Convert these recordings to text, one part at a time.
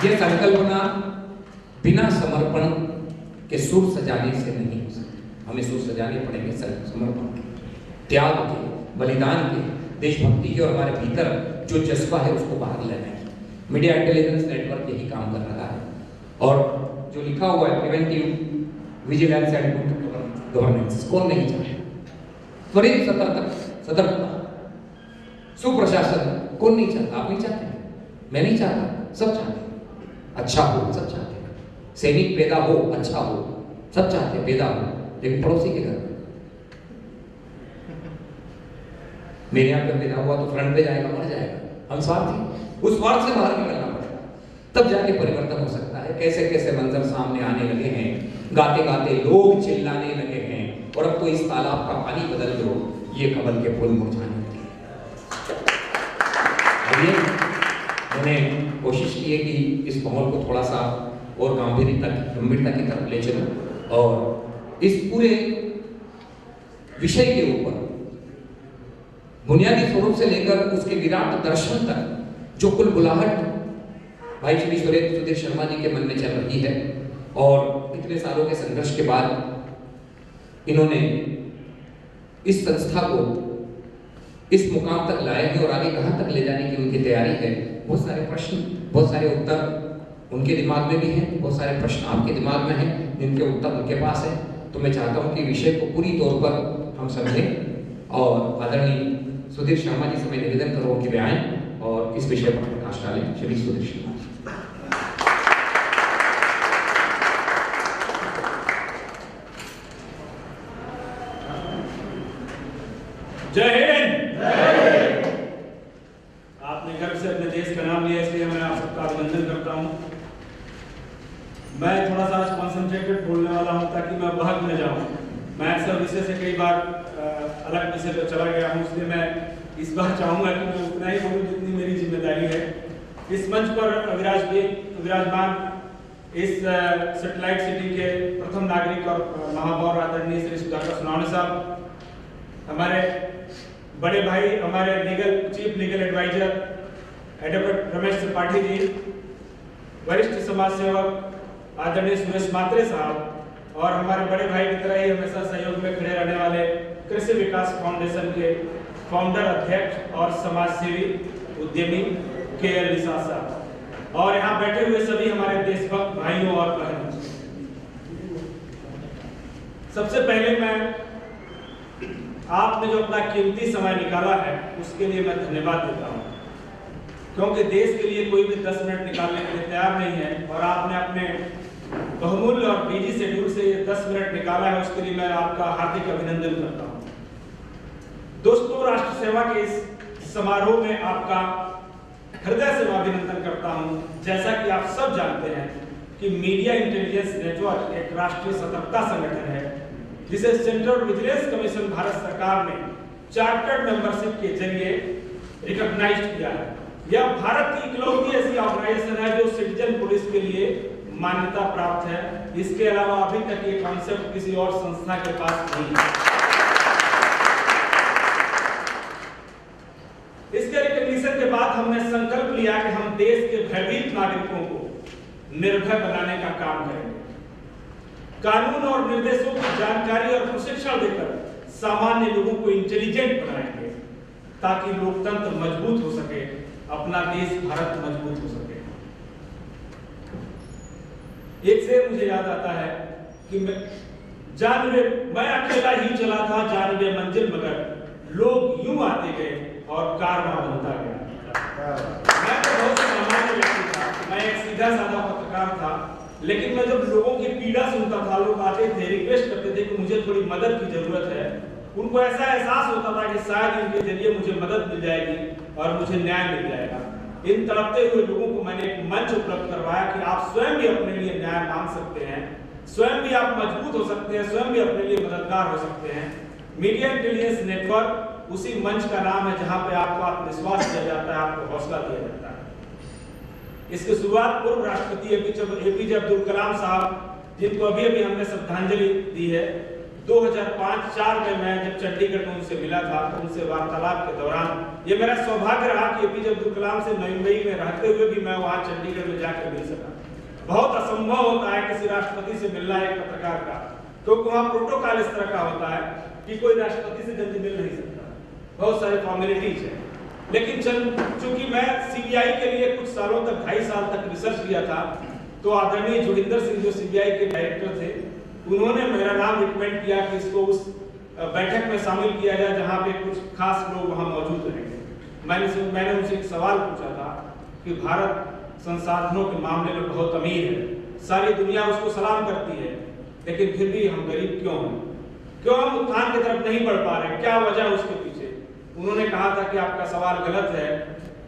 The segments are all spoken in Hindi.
ये संकल्पना बिना समर्पण के सुर सजाने से नहीं हो सकती। हमें सुर सजाने पड़ेंगे समर्पण के, त्याग के, बलिदान के, देशभक्ति के, और हमारे भीतर जो जज्बा है उसको बाहर लाने की। मीडिया इंटेलिजेंस नेटवर्क यही काम कर रहा है, और जो लिखा हुआ है preventive vigilance and good governance, कौन नहीं चाहे? त्वरित सतर्कता, सुप्रशासन, कौन नहीं चाहता? आप नहीं चाहते, मैं नहीं चाहता, सब चाहते हैं। अच्छा हो, सब चाहते हैं। सैनिक पैदा हो, अच्छा हो, सब चाहते हैं पैदा हो, लेकिन पड़ोसी के घर मेरे यहाँ पे पैदा हुआ तो फ्रंट पे जाएगा, मर जाएगा। हम स्वार्थी, उस स्वार्थ से बाहर निकलना पड़ेगा, तब जाके परिवर्तन हो सकता है। कैसे कैसे मंजर सामने आने लगे हैं, गाते गाते लोग चिल्लाने लगे हैं, और अब तो इस तालाब का पानी बदल दो, ये कमल के फूल मुरझाने लगे। मैंने कोशिश की है कि इस माहौल को थोड़ा सा और गंभीरता की तरफ ले चलूं, और इस पूरे विषय के ऊपर बुनियादी स्वरूप से लेकर उसके विराट दर्शन तक जो कुलबुलाहट भाई श्री सुधीर शर्मा जी के मन में चल रही है, और इतने सालों के संघर्ष के बाद इन्होंने इस संस्था को इस मुकाम तक लाए हैं, और आगे कहां तक ले जाने की उनकी तैयारी है। बहुत सारे प्रश्न, बहुत सारे उत्तर उनके दिमाग में भी हैं, बहुत सारे प्रश्न आपके दिमाग में हैं, जिनके उत्तर उनके पास है। तो मैं चाहता हूं कि विषय को पूरी तौर पर हम समझें, और आदरणीय सुधीर शर्मा जी से मैं निवेदन करूँ कि वे आएं और इस विषय पर प्रकाश डालें। श्री सुधीर शर्मा। जय हिंद। आपने गर्व से अपने देश का नाम लिया, इसलिए मैं आप सबका अभिनंदन करता हूं। मैं थोड़ा सा कॉन्सेंट्रेटेड बोलने वाला हूं ताकि मैं बहक न जाऊं। मैं अक्सर विषय से कई बार अलग विषय पर चला गया हूं, इसलिए मैं इस बार चाहूंगा कि मैं उतना ही बोलूं जितनी मेरी जिम्मेदारी है। इस मंच पर विराजमान इस सैटेलाइट सिटी के प्रथम नागरिक और महापौर आदरणीय श्री सुधाकर सोनवणे साहब, हमारे बड़े भाई, हमारे chief legal adviser advocate Ramesh Tripathi ji, वरिष्ठ समाज सेवक आदरणीय सुरेश मात्रे साहब, और हमारे बड़े भाई की तरह ही हमेशा सहयोग में खड़े रहने वाले कृषि विकास फाउंडेशन के फाउंडर, अध्यक्ष और समाज सेवी उद्यमी KL निषाद साहब, और यहाँ बैठे हुए सभी हमारे देशभक्त भाइयों और बहनों। सबसे पहले मैं आपने जो अपना कीमती समय निकाला है उसके लिए मैं धन्यवाद देता हूं, क्योंकि देश के लिए कोई भी 10 मिनट निकालने के लिए तैयार नहीं है, और आपने अपने बहुमूल्य और बिजी शेड्यूल से ये 10 मिनट निकाला है, उसके लिए मैं आपका हार्दिक अभिनंदन करता हूं। दोस्तों, राष्ट्र सेवा के इस समारोह में आपका हृदय से अभिनंदन करता हूं। जैसा कि आप सब जानते हैं कि मीडिया इंटेलिजेंस नेटवर्क एक राष्ट्रीय सतर्कता संगठन है, जिसे सेंट्रल विजिलेंस कमीशन भारत सरकार ने चार्टर्ड मेंबरशिप के जरिए रिकॉग्नाइज किया है। यह भारत की इकलौती ऐसी ऑर्गेनाइजेशन है जो सिटीजन पुलिस के लिए मान्यता प्राप्त है। इसके अलावा अभी तक ये कॉन्सेप्ट किसी और संस्था के पास नहीं है। इसके रिकॉग्निशन के बाद हमने संकल्प लिया कि हम देश के भयभीत नागरिकों को निर्भय बनाने का काम करेंगे। कानून और निर्देशों की जानकारी और प्रशिक्षण देकर सामान्य लोगों को इंटेलिजेंट बनाएंगे, ताकि लोकतंत्र मजबूत हो सके, अपना देश भारत मजबूत हो सके। एक से मुझे याद आता है कि मैं अकेला ही चला था जानवे मंजिल, मगर लोग यूं आते गए और कारवां बनता गया। मैं तो बहुत सामान्य व्यक्ति था, मैं एक सीधा साधा पत्रकार था, लेकिन मैं जब लोगों की पीड़ा सुनता था, लोग आते थे, रिक्वेस्ट करते थे कि मुझे थोड़ी मदद की जरूरत है, उनको ऐसा एहसास होता था कि शायद इनके जरिए मुझे मदद मिल जाएगी और मुझे न्याय मिल जाएगा। इन तड़पते हुए लोगों को मैंने एक मंच उपलब्ध करवाया कि आप स्वयं भी अपने लिए न्याय मांग सकते हैं, स्वयं भी आप मजबूत हो सकते हैं, स्वयं भी अपने लिए मददगार हो सकते हैं। मीडिया इंटेलिजेंस नेटवर्क उसी मंच का नाम है जहां पे आपको आत्मविश्वास दिया जाता है, आपको हौसला दिया जाता है। इसकी शुरुआत पूर्व राष्ट्रपति APJ अब्दुल कलाम साहब, जिनको अभी अभी हमने श्रद्धांजलि दी है, 2005-4 में मैं जब चंडीगढ़ में उनसे मिला था, उनसे वार्तालाप के दौरान ये मेरा सौभाग्य रहा कि एपीजे अब्दुल कलाम से मुंबई में रहते हुए भी मैं वहां चंडीगढ़ में जाकर मिल सका। बहुत असंभव होता है किसी राष्ट्रपति से मिलना एक पत्रकार का, क्योंकि वहां प्रोटोकॉल इस तरह का होता है कि कोई राष्ट्रपति से जल्दी मिल नहीं सकता, बहुत सारे फॉर्मेलिटीज है। लेकिन चूंकि मैं सीबीआई के लिए कुछ सालों तक 2.5 साल तक रिसर्च किया था, तो आदरणीय जोगिंदर सिंह जो सीबीआई के डायरेक्टर थे, उन्होंने मेरा नाम रिकमेंड किया कि इसको उस बैठक में शामिल किया जाए जहां पे कुछ खास लोग वहां मौजूद रहेंगे। मैंने उनसे एक सवाल पूछा था कि भारत संसाधनों के मामले में बहुत अमीर है, सारी दुनिया उसको सलाम करती है, लेकिन फिर भी हम गरीब क्यों हैं? क्यों हम उत्थान की तरफ नहीं बढ़ पा रहे? क्या वजह उसके पीछे? उन्होंने कहा था कि आपका सवाल गलत है,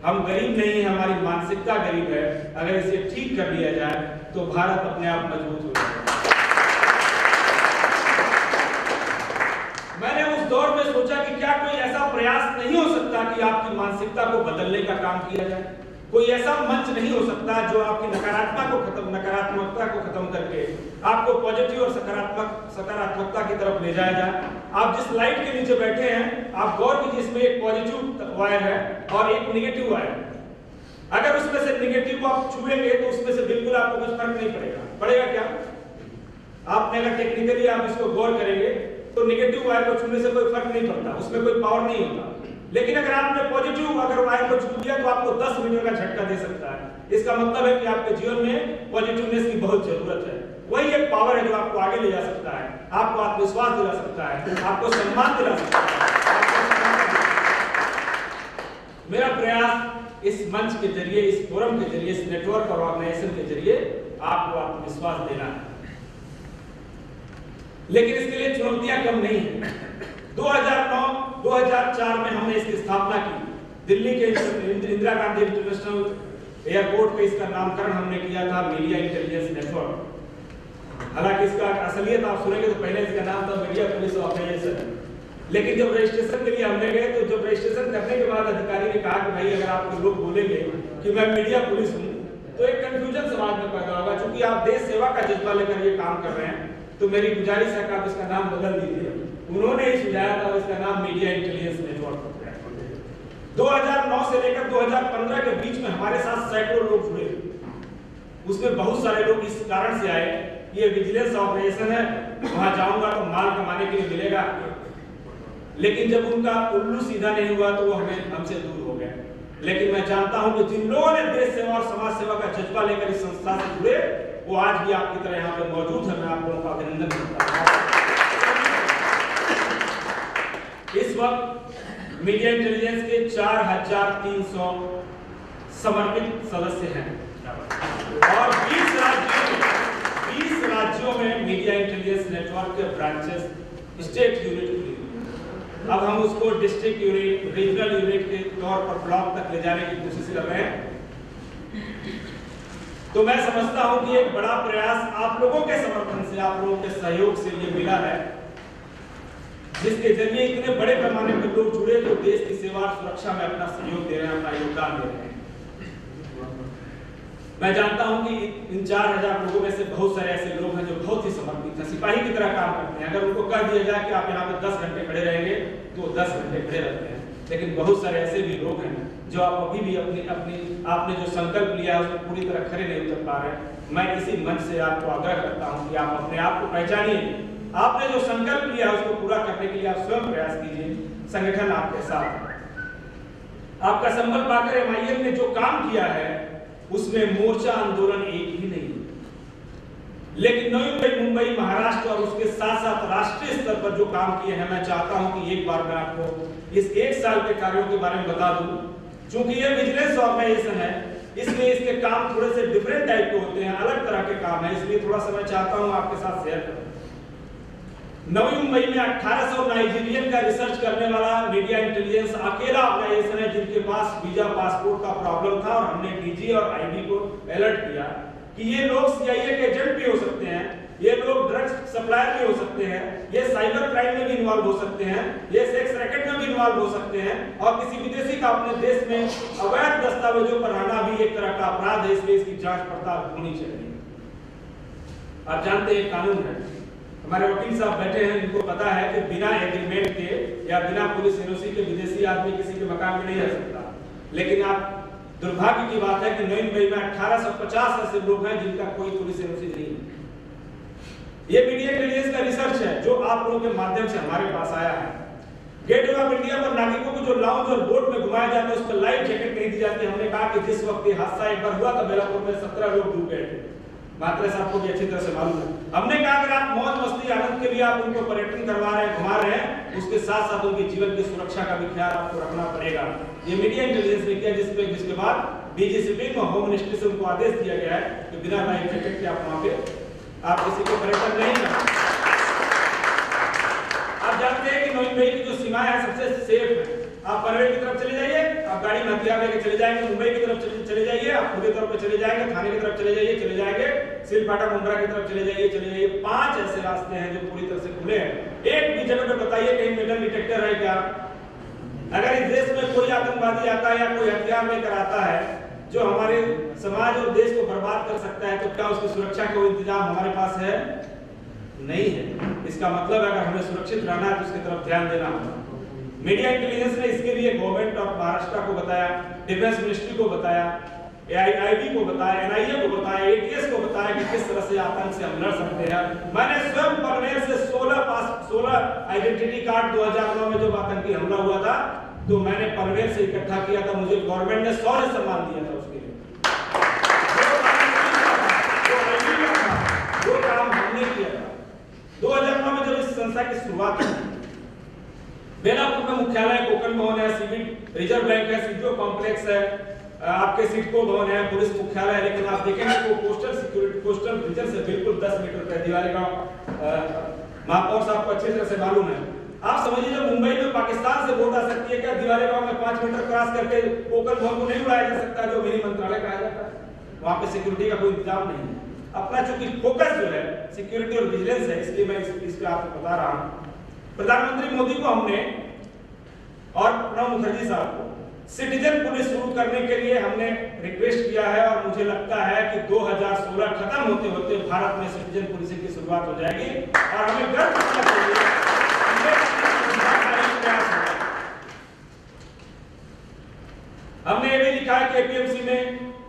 हम गरीब नहीं है, हमारी मानसिकता गरीब है। अगर इसे ठीक कर लिया जाए तो भारत अपने आप मजबूत हो जाएगा। मैंने उस दौर में सोचा कि क्या कोई ऐसा प्रयास नहीं हो सकता कि आपकी मानसिकता को बदलने का काम किया जाए? कोई ऐसा मंच नहीं हो सकता जो आपकी नकारात्मकता को खत्म करके आपको पॉजिटिव और सकारात्मकता की तरफ ले जाया जाए? आप जिस लाइट के नीचे बैठे हैं, आप गौर कीजिए, इसमें एक पॉजिटिव वायर है और एक नेगेटिव वायर है। अगर उसमें से नेगेटिव को आप छुएंगे तो उसमें से बिल्कुल आपको कुछ फर्क नहीं पड़ेगा। पड़ेगा क्या? आपने अगर टेक्निकली आप इसको गौर करेंगे तो नेगेटिव वायर को छूने से कोई फर्क नहीं पड़ता, उसमें कोई पावर नहीं होता। लेकिन अगर आपने पॉजिटिव वायर को छू दिया तो आपको 10 मीटर का झटका दे सकता है। इसका मतलब है कि आपके जीवन में पॉजिटिवनेस की बहुत जरूरत है। वही एक पावर है जो आपको आगे ले जा सकता है, आपको आत्मविश्वास दिला सकता है, आपको सम्मान दिला सकता है। मेरा प्रयास इस मंच के जरिए, इस फोरम के जरिए, इस नेटवर्क और ऑर्गेनाइजेशन के जरिए आपको आत्मविश्वास देना है। लेकिन इसके लिए चुनौतियां कम नहीं है। 2009-2004 में हमने इसकी स्थापना की। दिल्ली के इंदिरा गांधी इंटरनेशनल एयरपोर्ट पे इसका नामकरण हमने किया था मीडिया इंटेलिजेंस नेटवर्क। हालांकि इसका असलियत आप सुनेंगे तो पहले इसका नाम था मीडिया पुलिस ऑर्गेनाइजेशन। लेकिन जब रजिस्ट्रेशन के लिए हमने गए तो जब रजिस्ट्रेशन करने के बाद अधिकारी ने कहा कि भाई अगर आपको लोग बोलेंगे कि मैं मीडिया पुलिस हूँ तो एक कंफ्यूजन समाज में पैदा होगा। चूंकि आप देश सेवा का जज्बा लेकर ये काम कर रहे हैं तो मेरी गुजारिश है कि आप इसका नाम बदल दीजिए। उन्होंने ही सुझाया था और इसका नाम मीडिया इंटेलिजेंस नेटवर्क हो गया। 2009 से लेकर 2015 के बीच में हमारे साथ सैकड़ों लोग जुड़े। उसमें बहुत सारे लोग इस कारण से आए कि ये विजिलेंस ऑपरेशन है, वहां जाऊंगा तो माल कमाने के लिए मिलेगा। लेकिन जब उनका उल्लू सीधा नहीं हुआ तो वो हमसे दूर हो गए। लेकिन मैं जानता हूं कि जिन लोगों ने देश सेवा और समाज सेवा का जज्बा लेकर इस संस्था से जुड़े वो आज भी आपकी तरह यहाँ पे मौजूद है। मैं आप लोगों का अभिनंदन करता हूँ। इस वक्त मीडिया इंटेलिजेंस के 4300 समर्पित सदस्य हैं और 20 राज्यों में मीडिया इंटेलिजेंस नेटवर्क के ब्रांचेस, स्टेट यूनिट खुली। अब हम उसको डिस्ट्रिक्ट यूनिट, रीजनल यूनिट के तौर पर ब्लॉक तक ले जाने की कोशिश कर रहे हैं। तो मैं समझता हूं कि एक बड़ा प्रयास आप लोगों के समर्थन से, आप लोगों के सहयोग से ये मिला है, जिसके जरिए इतने बड़े पैमाने पर लोग जुड़े जो देश की सेवा और सुरक्षा में अपना सहयोग दे रहे हैं, अपना योगदान दे रहे हैं। मैं जानता हूं कि इन 4000 लोगों में से बहुत सारे ऐसे लोग हैं जो बहुत ही समर्पित हैं, सिपाही की तरह काम करते हैं। अगर उनको कह दिया जाए कि आप यहाँ पे 10 घंटे खड़े रहेंगे तो 10 घंटे खड़े रहते हैं। लेकिन बहुत सारे ऐसे भी लोग हैं जो आप अभी भी आपने जो संकल्प लिया है उसको पूरी तरह खड़े नहीं उतर पा रहे। मैं इसी मंच से आपको आग्रह करता हूं कि आप अपने आप को पहचानिए। आपने जो संकल्प लिया है उसको पूरा करने के लिए आप स्वयं प्रयास कीजिए। संगठन आपके साथ है। आपका संबल पाकर एमआईएम ने जो काम किया है उसमें मोर्चा आंदोलन एक ही नहीं, लेकिन नवी मुंबई, महाराष्ट्र और उसके साथ साथ राष्ट्रीय स्तर पर जो काम किए हैं, मैं चाहता हूं कि एक बार मैं आपको इस 1 साल के कार्यों के बारे में बता दूं। चूंकि ये विजिलेंस ऑर्गेनाइजेशन है इसलिए इसके काम थोड़े से डिफरेंट टाइप के होते हैं, अलग तरह के काम है, इसलिए थोड़ा सा मैं चाहता हूं आपके साथ शेयर करूं। नवी मुंबई में 1800 नाइजीरियन का रिसर्च करने वाला मीडिया इंटेलिजेंस अकेला ऑर्गेनाइजेशन है जिनके पास वीजा पासपोर्ट का प्रॉब्लम था और हमने डीजी और आईबी को अलर्ट किया कि ये लोग सीआईए के एजेंट भी हो सकते हैं, ये लोग ड्रग्स सप्लायर भी हो सकते हैं, ये साइबर क्राइम में भी इन्वॉल्व हो सकते हैं, ये सेक्स रैकेट में भी इन्वॉल्व हो सकते हैं और किसी विदेशी का अपने देश में अवैध दस्तावेजों पर रहना भी एक तरह का अपराध है, इसलिए इसकी जांच पड़ताल होनी चाहिए। आप जानते हैं कानून है हमारे वकील साहब बैठे हैं, इनको पता है कि बिना एग्रीमेंट के या बिना पुलिस एनओसी के विदेशी आदमी किसी के मकान में नहीं रह सकता। लेकिन आप दुर्भाग्य की बात है कि नई मुंबई में 1850 ऐसे लोग हैं जिनका कोई पुलिस एनओसी नहीं है। ये मीडिया इंटेलिजेंस का रिसर्च है जो आप लोगों के माध्यम से हमारे पास आया है। गेटवे ऑफ इंडिया पर नागरिकों को जो लाउंज और बोट में घुमाया जाता है उस पर लाइफ जैकेट नहीं दी जाती। हमने कहा कि जिस वक्त ये हादसा एक बार हुआ था बेलापुर में 17 लोग डूब गए थे, मात्रा साहब को भी अच्छी तरह से मालूम है। हमने कहा अगर आप मौज मस्ती आनंद के लिए आप उनको पर्यटन करवा रहे हैं, घुमा रहे हैं, उसके साथ साथ उनके जीवन की सुरक्षा का भी ख्याल आपको रखना पड़ेगा। ये मीडिया इंटेलिजेंस ने किया, जिसके बाद डीजीसीपी और होम मिनिस्ट्री से उनको आदेश दिया गया है कि बिना लाइफ जैकेट के आप वहां पे आप किसी को पर्यटन नहीं करना। आप जानते हैं कि नई मुंबई की जो सीमाएं हैं सबसे सेफ है। आप पनवेल की तरफ चले जाइए, आप गाड़ी में हथियार लेके चले जाएंगे, मुंबई की तरफ चले जाइए, आप खुद की तरफ चले जाएंगे, थाने की तरफ चले जाएंगे, सिलपाटा मुंद्रा की तरफ चले जाइए। 5 ऐसे रास्ते हैं जो पूरी तरह से खुले हैं। एक भी जगह पे बताइए कहीं मेटल डिटेक्टर है क्या? अगर इस देश में कोई आतंकवादी आता है या कोई हथियार लेकर आता है जो हमारे समाज और देश को बर्बाद कर सकता है, तो क्या उसकी सुरक्षा का इंतजाम हमारे पास है? नहीं है। इसका मतलब अगर हमें सुरक्षित रहना है तो उसकी तरफ ध्यान देना होगा। मीडिया इंटेलिजेंस ने इसके लिए गवर्नमेंट ऑफ महाराष्ट्र को बताया, डिफेंस मिनिस्ट्री को बताया, AIIB को बताया, NIA को बताया, ATS को बताया कि किस तरह से आतंक से हम लड़ सकते हैं। मैंने स्वयं पनवेल से 16 आइडेंटिटी कार्ड 2009 में जब आतंकी हमला हुआ था तो मैंने पनवेल से इकट्ठा किया था। मुझे गवर्नमेंट ने 100 सम्मान दिया था उसके लिए। वो काम हमने किया था 2009 में जब इस संस्था की शुरुआत हुई। बेलापुर में मुख्यालय, कोकण भवन है, सिविल रिजर्व बैंक है, सीडीओ कॉम्प्लेक्स है, आपके सिडको भवन है, पुलिस मुख्यालय है। लेकिन आप देखेंगे तो कोस्टल सिक्योरिटी, कोस्टल रीजन से बिल्कुल 10 मीटर पे दिवाली गांव महापौर साहब को अच्छी तरह से मालूम है। आप समझिए जब मुंबई में पाकिस्तान से बोट आ सकती है, क्या दिवाली गांव में 5 मीटर क्रॉस करके कोकण भवन को नहीं उड़ाया जा सकता जो मिनी मंत्रालय कहा जाता है? वहां पे सिक्योरिटी का कोई इंतजाम नहीं है। अपना चूंकि फोकस जो है सिक्योरिटी और विजिलेंस है, इसलिए मैं इस पे आपको बता रहा हूं। प्रधानमंत्री मोदी को हमने और प्रणब मुखर्जी साहब को सिटीजन पुलिस शुरू करने के लिए हमने रिक्वेस्ट किया है और मुझे लगता है कि 2016 खत्म होते होते भारत में सिटीजन पुलिसिंग की शुरुआत हो जाएगी और हमें गर्व करना चाहिए। हमने ये भी लिखा है कि एपीएमसी में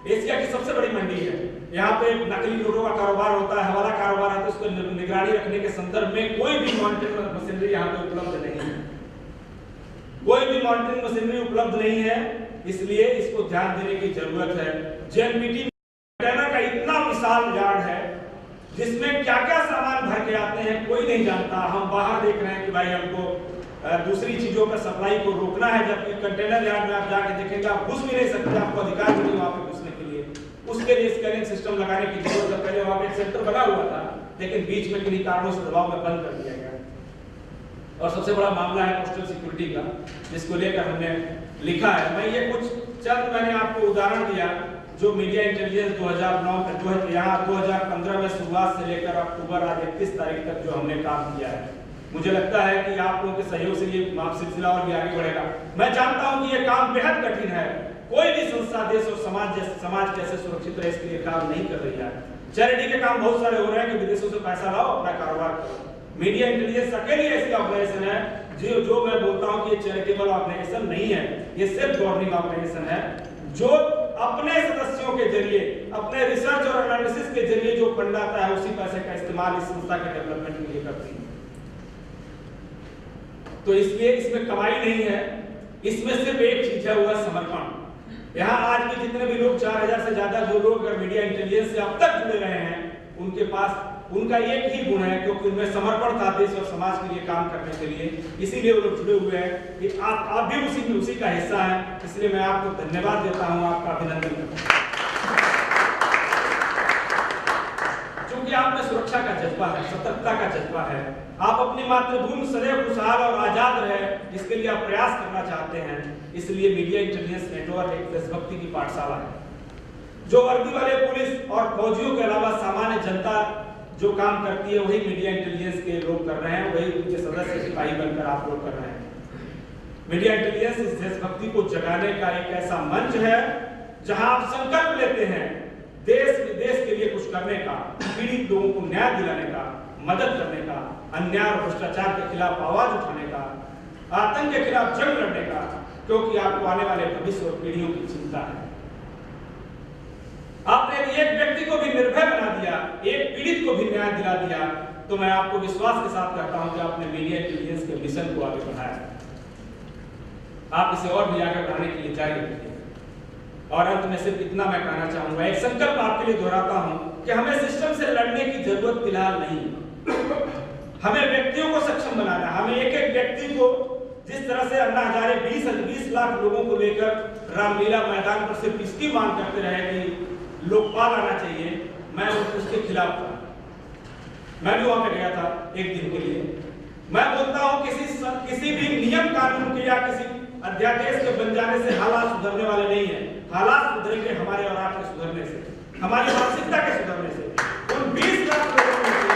एशिया की सबसे बड़ी मंडी है। यहाँ पे नकली नोटों का कारोबार होता है, हवाला कारोबार है, तो उसको निगरानी रखने के संदर्भ में कोई भी मॉनिटरिंग मशीनरी यहाँ पे उपलब्ध नहीं है। कोई भी मॉनिटरिंग मशीनरी उपलब्ध नहीं है, इसलिए इसको ध्यान देने की जरूरत है। जेएनपीटी कंटेनर का इतना विशाल यार्ड है जिसमें क्या क्या सामान भर के आते हैं कोई नहीं जानता। हम बाहर देख रहे हैं कि भाई हमको दूसरी चीजों पर सप्लाई को रोकना है, जबकि कंटेनर यार्ड में आप जाके देखेंगे आप घुस भी नहीं सकते, आपको अधिकार भी नहीं वहां पे घुसने के लिए। उसके लिए स्कैनिंग सिस्टम लगाने की जरूरत है। पहले वहां पे एक सेंटर बना हुआ था लेकिन बीच में किन्हीं कारणों से दबाव में बंद कर दिया गया। और सबसे बड़ा मामला है कोस्टल सिक्योरिटी का, जिसको लेकर हमने लिखा है। मैं ये कुछ चंद मैंने आपको उदाहरण दिया जो मीडिया इंटेलिजेंस 2009 यहाँ 2015 में शुरुआत से लेकर अक्टूबर आज 31 तारीख तक जो हमने काम किया है। मुझे लगता है कि आप लोगों के सहयोग से ये सिलसिला और भी आगे बढ़ेगा। मैं जानता हूं कि ये काम बेहद कठिन है। कोई भी संस्था देश और समाज कैसे सुरक्षित रहे इसके लिए काम नहीं कर रही है। चैरिटी के काम बहुत सारे हो रहे हैं कि विदेशों से पैसा लाओ, अपना कारोबार करो। मीडिया इंटेलिजेंस अकेली ऐसी ऑर्गेनाइजेशन है जो मैं बोलता हूं कि ये चैरिटेबल ऑर्गेनाइजेशन नहीं है, ये सेल्फ गवर्निंग ऑर्गेनाइजेशन है जो अपने सदस्यों के जरिए, अपने रिसर्च और एनालिसिस के जरिए जो फंड आता है उसी पैसे का इस्तेमाल इस संस्था के डेवलपमेंट के लिए करती है। तो इसलिए इसमें कमाई नहीं है, इसमें सिर्फ एक चीज है, वो है समर्पण। यहाँ आज के जितने भी लोग 4000 से ज्यादा जो लोग अगर मीडिया इंटेलिजेंस से अब तक जुड़े रहे हैं, उनके पास उनका एक ही गुण है क्योंकि उनमें समर्पण था देश और समाज के लिए काम करने के लिए। इसीलिए वो लोग जुड़े हुए हैं कि आप भी उसी का हिस्सा हैं। इसलिए मैं आपको धन्यवाद देता हूँ, आपका अभिनंदन करता हूँ। क्योंकि आप में सुरक्षा का जज्बा है, सतर्कता का जज्बा है, आप अपनी मातृभूमि सदैव खुशहाल और आजाद रहे इसके लिए आप प्रयास करना चाहते हैं। इसलिए मीडिया इंटेलिजेंस नेटवर्क एक देशभक्ति की पाठशाला है। जो वर्दी वाले पुलिस और फौजियों के अलावा सामान्य जनता जो काम करती है वही मीडिया इंटेलिजेंस के लोग कर रहे हैं, वही उनके सदस्य सिपाही बनकर आप लोग कर रहे हैं। मीडिया इंटेलिजेंस इस देशभक्ति को जगाने का एक ऐसा मंच है जहां आप संकल्प लेते हैं देश विदेश के लिए कुछ करने का, पीड़ित लोगों को न्याय दिलाने का, मदद करने का, अन्याय और भ्रष्टाचार के खिलाफ आवाज उठाने का, आतंक के खिलाफ जंग लड़ने का, क्योंकि आपको आने वाले भविष्य और पीढ़ियों की चिंता है। आपने एक व्यक्ति को भी निर्भय बना दिया, एक पीड़ित को भी न्याय दिला दिया, तो मैं आपको विश्वास के साथ कहता हूं कि आपने मीडिया इंटेलिजेंस के मिशन को आगे बढ़ाया। आप इसे और भी आगे बढ़ाने के लिए जारी रखिए। और अंत में सिर्फ इतना मैं कहना चाहूंगा, एक संकल्प आपके लिए दोहराता हूं कि हमें सिस्टम से लड़ने की जरूरत फिलहाल नहीं। हमें व्यक्तियों को सक्षम बनाना, हमें एक एक व्यक्ति को, जिस तरह से अन्ना हजारे 20 लाख लोगों को लेकर रामलीला मैदान पर सिर्फ इसकी मांग करते रहे कि लोकपाल आना चाहिए, मैं उसके खिलाफ था। मैं भी वहां पे गया था एक दिन के लिए। मैं बोलता हूं किसी भी नियम कानून के या किसी अध्यादेश के बन जाने से हालात सुधरने वाले नहीं है। हालात सुधरेंगे हमारे और आपके सुधरने से, हमारी मानसिकता के सुधरने से। उन 20 लाख लोगों में से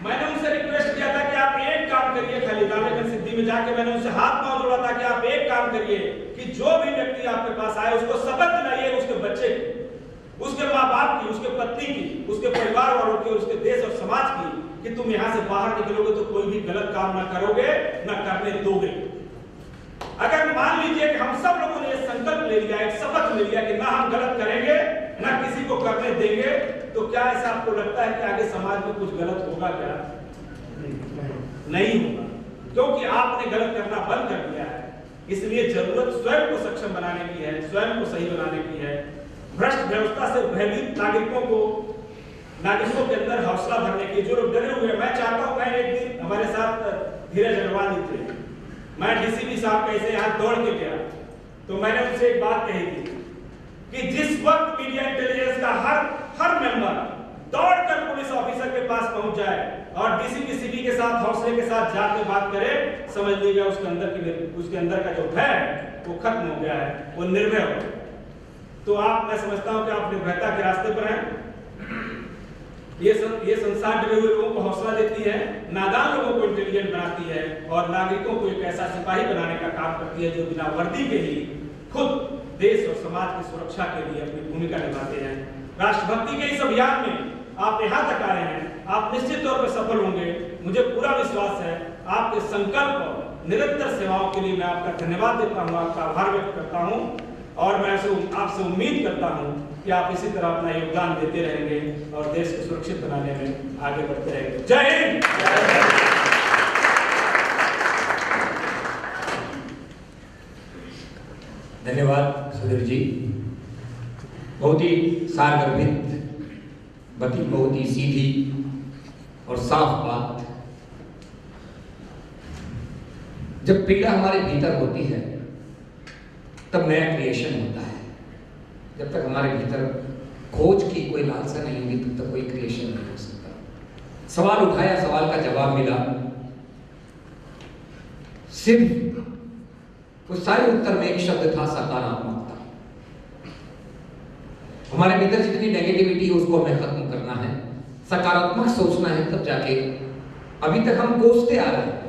मैंने उनसे रिक्वेस्ट किया था कि आप एक काम करिए, खाली डालेगंज सिद्धि में जाके मैंने उनसे हाथ पांव जोड़ा था कि आप एक काम करिए कि जो भी व्यक्ति आपके पास आए उसको सबक दिलाइए, उसके बच्चे की, उसके माँ बाप की, उसके पत्नी की, उसके परिवार वालों की, उसके देश और समाज की, कि तुम यहां से बाहर निकलोगे तो कोई भी गलत काम ना करोगे, ना करने दोगे। अगर मान लीजिए कि हम सब लोगों ने ये संकल्प ले लिया, एक सबक ले लिया कि ना हम गलत करेंगे, ना किसी को करने देंगे, तो क्या ऐसा आपको लगता है कि आगे समाज में कुछ गलत होगा? क्या नहीं होगा, क्योंकि आपने गलत करना बंद कर दिया है। इसलिए जरूरत स्वयं को सक्षम बनाने की है, स्वयं को सही बनाने की है। भ्रष्ट व्यवस्था से भयभीत नागरिकों के अंदर हौसला भरने की, जो लोग डरे हुए हैं। मैं चाहता हूं, मैं एक दिन हमारे साथ धीरज अग्रवाल जी थे, मैं डीसीपी साहब कैसे यहाँ दौड़ के गया, तो मैंने उनसे एक बात कही थी कि जिस वक्त मीडिया इंटेलिजेंस का हर मेंबर दौड़कर पुलिस ऑफिसर के पास पहुंच जाए और डीसीपी सीबी के साथ हौसले के साथ जाके बात करे, समझ लीजिएगा उसके अंदर का जो भय है वो खत्म हो गया है, वो निर्भय हो गया। तो मैं समझता हूं कि आप निर्भयता के रास्ते पर हैं। ये संसार डरे हुए लोगों को हौसला देती है, नादान लोगों को इंटेलिजेंट बनाती है, और नागरिकों को एक ऐसा सिपाही बनाने का काम करती है जो बिना वर्दी के ही खुद देश और समाज की सुरक्षा के लिए अपनी भूमिका निभाते हैं। राष्ट्रभक्ति के इस अभियान में आप यहाँ तक आ रहे हैं, आप निश्चित तौर पर सफल होंगे, मुझे पूरा विश्वास है। आपके संकल्प और निरंतर सेवाओं के लिए मैं आपका धन्यवाद देता हूँ, आपका आभार व्यक्त करता हूँ, और मैं आपसे उम्मीद करता हूँ कि आप इसी तरह अपना योगदान देते रहेंगे और देश को सुरक्षित बनाने में आगे बढ़ते रहेंगे। जय हिंद। धन्यवाद सुधीर जी, बहुत ही सारगर्भित, बहुत ही सीधी और साफ बात। जब पीड़ा हमारे भीतर होती है तब नया क्रिएशन होता है। जब तक हमारे भीतर खोज की कोई लालसा नहीं होगी तब तक कोई क्रिएशन नहीं हो सकता। सवाल उठाया, सवाल का जवाब मिला, सिर्फ उस सारे उत्तर में एक शब्द था, सकारात्मकता। हमारे भीतर जितनी नेगेटिविटी है उसको हमें खत्म करना है, सकारात्मक सोचना है, तब जाके। अभी तक हम कोसते आ रहे हैं,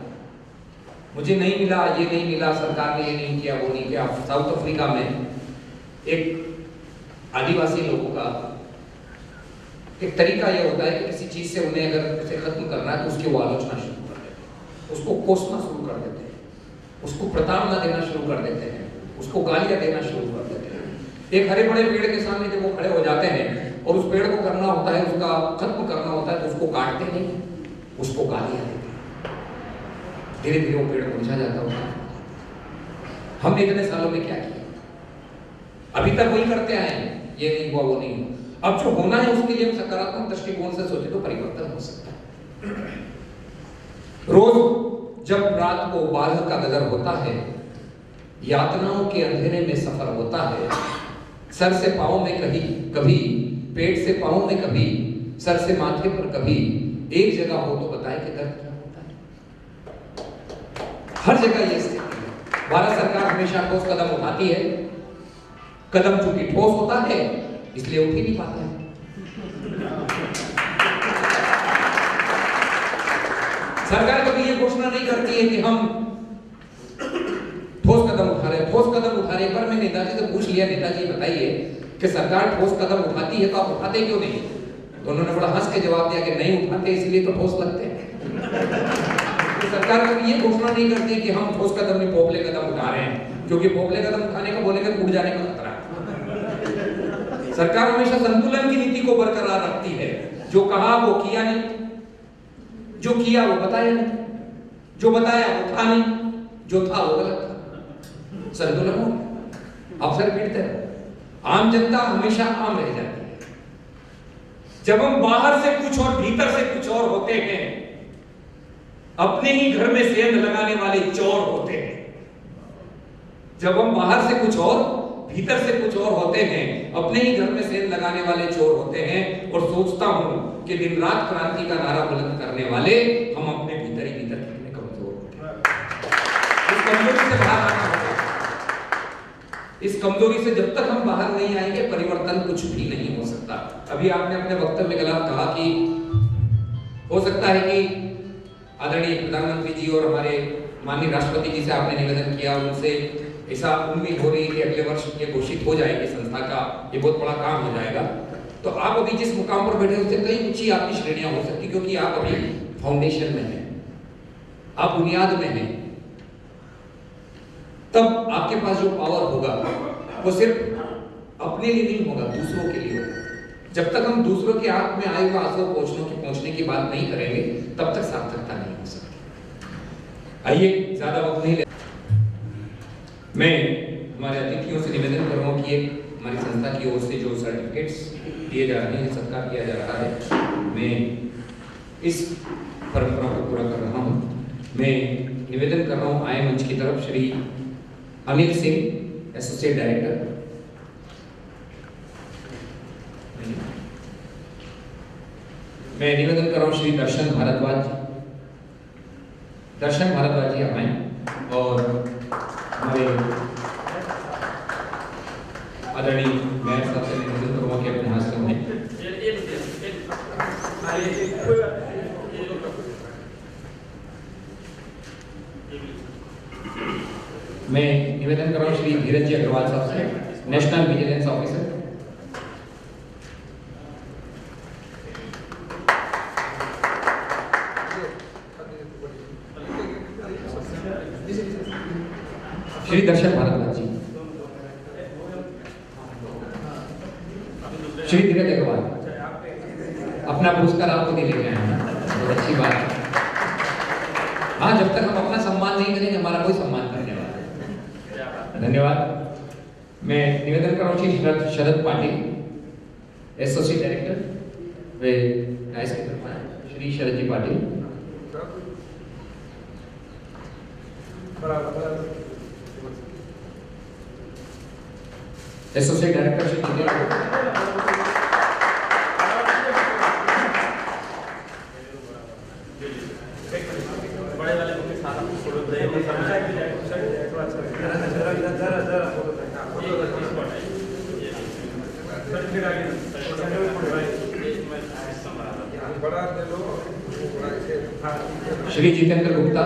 मुझे नहीं मिला, ये नहीं मिला, सरकार ने ये नहीं किया, वो नहीं किया। साउथ अफ्रीका में एक आदिवासी लोगों का एक तरीका यह होता है कि किसी चीज से उन्हें अगर उसे खत्म करना है तो उसकी वो आलोचना शुरू कर देते हैं, उसको कोसना शुरू कर देते हैं, उसको प्रताड़ना देना शुरू कर देते हैं, उसको गालियां देना शुरू कर देते हैं। एक हरे बड़े पेड़ के सामने जब वो खड़े हो जाते हैं और उस पेड़ को करना होता है, उसका खत्म करना होता है, तो उसको काटते नहीं, उसको गालियां देते हैं। धीरे धीरे वो पेड़ मुरझा जाता होता है। हमने इतने सालों में क्या किया? अभी तक वही करते आए हैं, ये नहीं हुआ, वो नहीं हुआ। अब जो होना है उसके लिए हम सकारात्मक दृष्टिकोण से सोचे तो परिवर्तन हो सकता है। रोज जब रात को बारह का गदर होता है, यातनाओं के अंधेरे में सफर होता है, सर से पांव में कभी पेट से पांव में कभी, सर से माथे पर कभी, एक जगह हो तो बताए कि दर्द क्या होता है। हर जगह ये स्थिति है। भारत सरकार हमेशा ठोस कदम उठाती है, कदम चूंकि ठोस होता है इसलिए उठ ही नहीं पाता है। सरकार कभी ये घोषणा नहीं करती है कि हम ठोस कदम उठा रहे हैं, ठोस कदम उठा रहे। पर मैंने नेताजी से पूछ लिया, नेताजी बताइए कि सरकार ठोस कदम उठाती है तो आप उठाते क्यों नहीं? तो उन्होंने बड़ा हंस के जवाब दिया कि नहीं उठाते इसलिए तो ठोस लगते हैं। तो सरकार कभी ये घोषणा नहीं करती कि हम ठोस कदम नहीं पोपले कदम उठा रहे हैं, क्योंकि पोपले कदम उठाने को बोलेंगे टूट जाने का खतरा है। सरकार हमेशा संतुलन की नीति को बरकरार रखती है। जो कहा वो किया नहीं, जो किया वो बताया नहीं, जो बताया वो था नहीं, जो था वो गलत था। संतुलन हो गया। अफसर पीटते हैं, आम जनता हमेशा आम रह जाती है। जब हम बाहर से कुछ और भीतर से कुछ और होते हैं, अपने ही घर में सेंध लगाने वाले चोर होते हैं। जब हम बाहर से कुछ और भीतर से कुछ और होते हैं, अपने ही घर में सेंध लगाने वाले चोर होते हैं। और सोचता हूं कि दिन रात क्रांति का नारा बुलंद करने वाले हम अपने भीतर ही भीतर कितने कमजोर होते हैं। इस कमजोरी से बाहर आना होगा। इस कमजोरी से जब तक हम बाहर नहीं आएंगे, परिवर्तन कुछ भी नहीं हो सकता। अभी आपने अपने वक्तव्य में कहा कि हो सकता है कि आदरणीय प्रधानमंत्री जी और हमारे माननीय राष्ट्रपति जी से आपने निवेदन किया, उनसे ऐसा उम्मीद हो रही है कि अगले वर्ष ये घोषित हो जाएगी संस्था का, ये बहुत बड़ा काम हो जाएगा। तो आप अभी जिस मुकाम पर बैठे उससे कई ऊंची आपकी श्रेणियां हो सकती, क्योंकि आप अभी फाउंडेशन में हैं, आप बुनियाद में हैं। तब आपके पास जो पावर होगा वो सिर्फ अपने लिए नहीं होगा, दूसरों के लिए होगा। जब तक हम दूसरों के आंख में आए हुए आंसू पहुंचने की बात नहीं करेंगे, तब तक सार्थकता नहीं हो सकती। आइए ज्यादा वक्त नहीं ले, मैं हमारे अतिथियों से निवेदन करूंगा कि हमारी संस्था की ओर से जो सर्टिफिकेट्स दिए जा रहे हैं, सत्कार किया जा रहा है, मैं इस परंपरा को पूरा कर रहा हूं। मैं निवेदन कर रहा हूं आए मंच की तरफ श्री अनिल सिंह, एसोसिएट डायरेक्टर। मैं निवेदन कर रहा हूं श्री दर्शन भारद्वाज जी हमें, और हमारे आदरणीय मेयर साहब से निवेदन करूंगा कि अपने हाथ में मैं निवेदन कर रहा हूं श्री धीरज जी अग्रवाल साहब से, नेशनल विजिलेंस ऑफिसर। श्री दर्शन भारद्वाज जी, श्री धीरज अग्रवाल, अपना पुरस्कार आपको दे लेके आए हैं, बहुत अच्छी बात है। हाँ, जब तक हम अपना सम्मान नहीं करेंगे, हमारा कोई सम्मान करने वाला है। धन्यवाद। मैं निवेदन कर रहा हूँ श्री शरद पाटिल, एसोसिएट डायरेक्टर, वे डायस की तरफ आए, श्री शरद जी पाटिल। एसोसिएट डायरेक्टर श्री बड़े वाले के साथ आपको फोटो दे Shri Jitendra Gupta,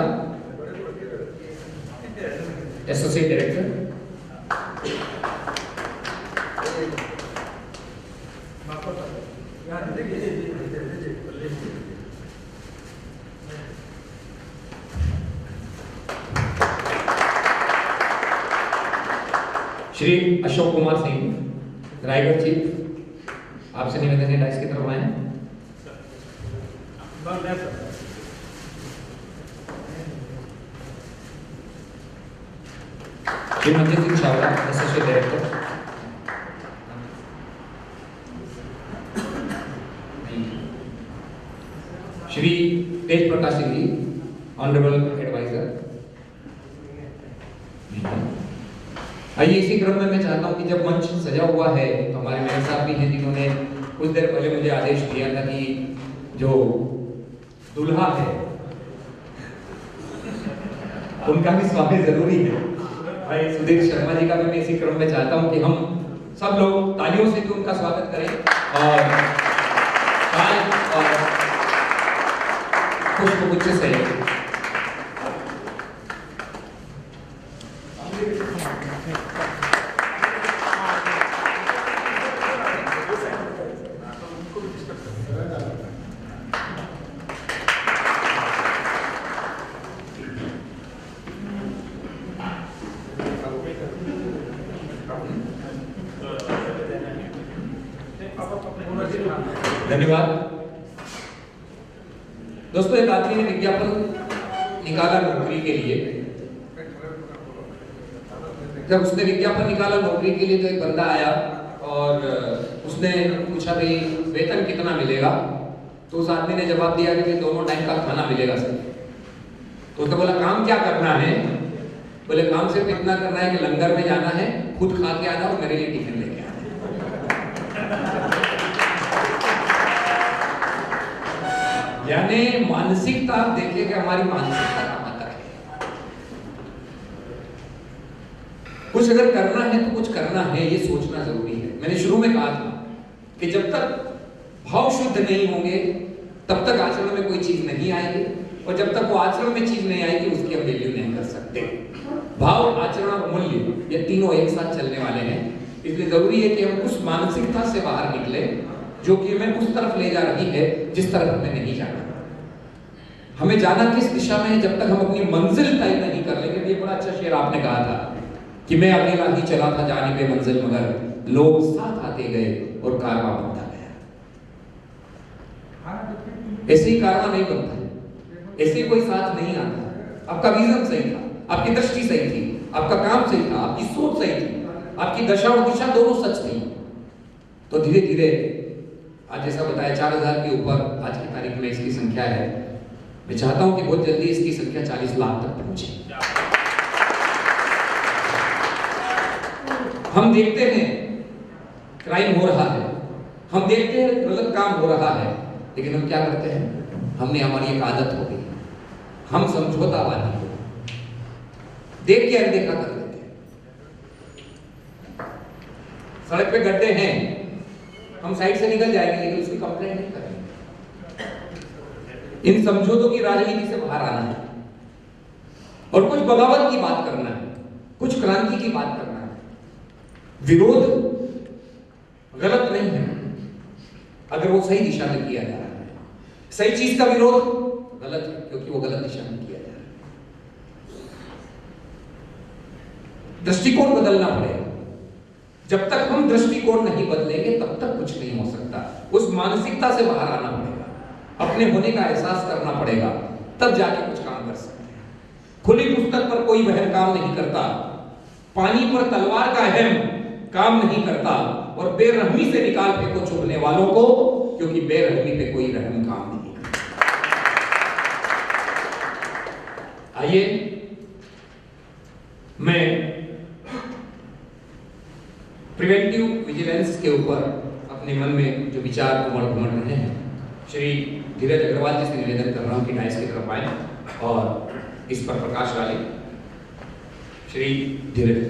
associate director. Shri Ashok Kumar Singh, Raigarh chief, आपसे निवेदन है डाइस की तरफ आए। Shri Manjit Singh Chawla, associate director. Shri Tej Prakash Singh ji, honourable adviser. आइए इसी क्रम में मैं चाहता हूं कि जब मंच सजा हुआ है तो हमारे मेयर साहब भी हैं जिन्होंने कुछ देर पहले मुझे आदेश दिया था कि जो दुल्हा है उनका भी स्वागत जरूरी है। भाई सुधीर शर्मा जी का भी मैं इसी क्रम में चाहता हूं कि हम सब लोग तालियों से भी उनका स्वागत करें और पुष्पगुच्छ से। धन्यवाद। दोस्तों, एक आदमी ने विज्ञापन निकाला नौकरी के लिए। जब उसने विज्ञापन निकाला नौकरी के लिए तो एक बंदा आया और उसने पूछा भाई वेतन कितना मिलेगा। तो उस आदमी ने जवाब दिया कि दोनों टाइम का खाना मिलेगा सर। तो उसने बोला काम क्या करना है? बोले काम सिर्फ इतना करना है कि लंगर में जाना है, खुद खा के आना और मेरे लिए टिफिन लेके आना। यानी मानसिकता आप देखिए कि हमारी मानसिकता कहां तक है। कुछ अगर करना है तो कुछ करना है, ये सोचना जरूरी है। मैंने शुरू में कहा था कि जब तक भाव शुद्ध नहीं होंगे तब तक आचरण में कोई चीज नहीं आएगी, और जब तक वो आचरण में चीज नहीं आएगी उसकी हम वैल्यू नहीं कर सकते। भाव, आचरण और मूल्य, ये तीनों एक साथ चलने वाले हैं। इसलिए जरूरी है कि हम उस मानसिकता से बाहर निकले जो कि हमें उस तरफ ले जा रही है जिस तरफ हमें नहीं जाना। हमें जाना किस दिशा में है, जब तक हम अपनी मंजिल तय नहीं कर लेंगे। ये बड़ा अच्छा शेर आपने कहा था कि मैं अकेला ही चला था जाने पे मंजिल, मगर लोग साथ आते गए और कारवां बनता गया। ऐसे ही कारवां नहीं बनता है, ऐसे कोई साथ नहीं आता। आपका विजन सही था, आपकी दृष्टि सही थी, आपका काम सही था, आपकी सोच सही थी, आपकी दशा और दिशा दोनों सच थी, तो धीरे धीरे आज जैसा बताया 4000 के ऊपर आज की तारीख में इसकी संख्या है। मैं चाहता हूं कि बहुत जल्दी इसकी संख्या 40 लाख तक पहुंचे। हम देखते हैं क्राइम हो रहा है, हम देखते हैं गलत काम हो रहा है, लेकिन हम क्या करते हैं? हमने, हमारी एक आदत हो गई, हम समझौतावादी हो, देख के अनदेखा कर देते हैं। सड़क पे गड्ढे हैं, हम साइड से निकल जाएंगे लेकिन उसकी कंप्लेंट नहीं करेंगे। इन समझौतों की राजनीति से बाहर आना है और कुछ बगावत की बात करना है, कुछ क्रांति की बात करना है। विरोध गलत नहीं है अगर वो सही दिशा में किया जा रहा है। सही चीज का विरोध गलत है क्योंकि वो गलत दिशा में किया जा रहा है। दृष्टिकोण बदलना पड़ेगा। जब तक हम दृष्टिकोण नहीं बदलेंगे तब तक कुछ नहीं हो सकता। उस मानसिकता से बाहर आना पड़ेगा, अपने होने का एहसास करना पड़ेगा, तब जाके कुछ काम कर सकते हैं। खुली पुस्तक पर कोई वहम काम नहीं करता, पानी पर तलवार का अहम काम नहीं करता, और बेरहमी से निकाल फेंको चुभने वालों को, क्योंकि बेरहमी पे कोई रहम काम नहीं करता। आइए मैं प्रिवेंटिव विजिलेंस के ऊपर अपने मन में जो विचार घुमड़ रहे हैं, श्री धीरज अग्रवाल जी से निवेदन कर रहा हूं कि डायस की तरफ आए और इस पर प्रकाश डालें। श्री धीरज।